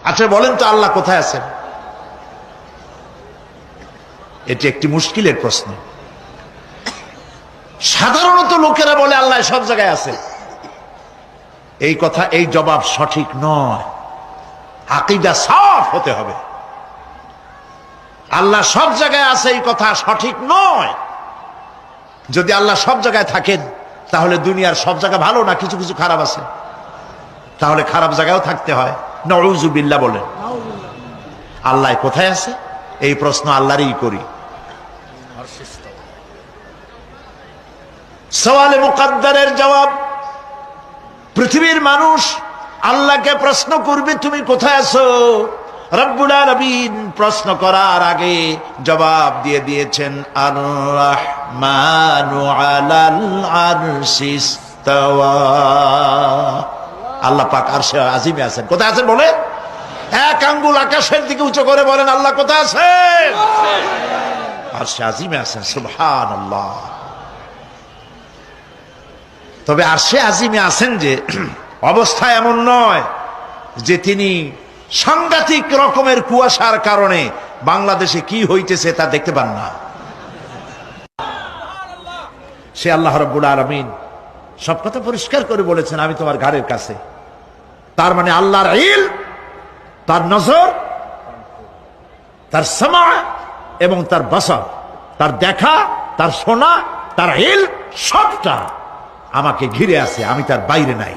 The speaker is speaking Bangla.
আচ্ছা বলেন তো আল্লাহ কোথায় আছেন? এটি একটি মুশকিলের প্রশ্ন। সাধারণত লোকেরা বলে আল্লাহ সব জায়গায় আছে। এই কথা, এই জবাব সঠিক নয়। আকীদা সাফ হতে হবে। আল্লাহ সব জায়গায় আছে এই কথা সঠিক নয়। যদি আল্লাহ সব জায়গায় থাকেন তাহলে দুনিয়ার সব জায়গা ভালো না, কিছু কিছু খারাপ আছে। তাহলে খারাপ জায়গায়ও থাকতে হয়। নাউযুবিল্লাহ বলেন। আল্লাহ কোথায় আছে এই প্রশ্ন আল্লাহরই করি। সওয়ালে মুকদ্দারের জবাব, পৃথিবীর মানুষ আল্লাহকে প্রশ্ন করবে তুমি কোথায় আছো। রব্বুল আলামিন প্রশ্ন করার আগে জবাব দিয়ে দিয়েছেন, আর রাহমানু আলাল আরশি ইস্তাওয়া। আল্লাহ পাক আরশে আজিমে আছেন। কোথায় আছেন বলে? এক আঙ্গুল আকাশের দিকে উঁচু করে বলেন আল্লাহ কোথায় আছেন? আরশে আজিমে আছেন। সুবহানাল্লাহ। তবে আরশে আজিমে আছেন যে অবস্থা এমন নয় যে তিনি সাংঘাতিক রকমের কুয়াশার কারণে বাংলাদেশে কি হইতেছে তা দেখতে পান না। সে আল্লাহ রাব্বুল আলামিন সব কথা পরিষ্কার করে বলেছেন, আমি তোমার ঘাড়ের কাছে। তার মানে আল্লাহর ইলম, তার নজর, তার সামা এবং তার বসর, তার দেখা, তার শোনা, তার ইলম সবটা আমাকে ঘিরে আছে, আমি তার বাইরে নাই।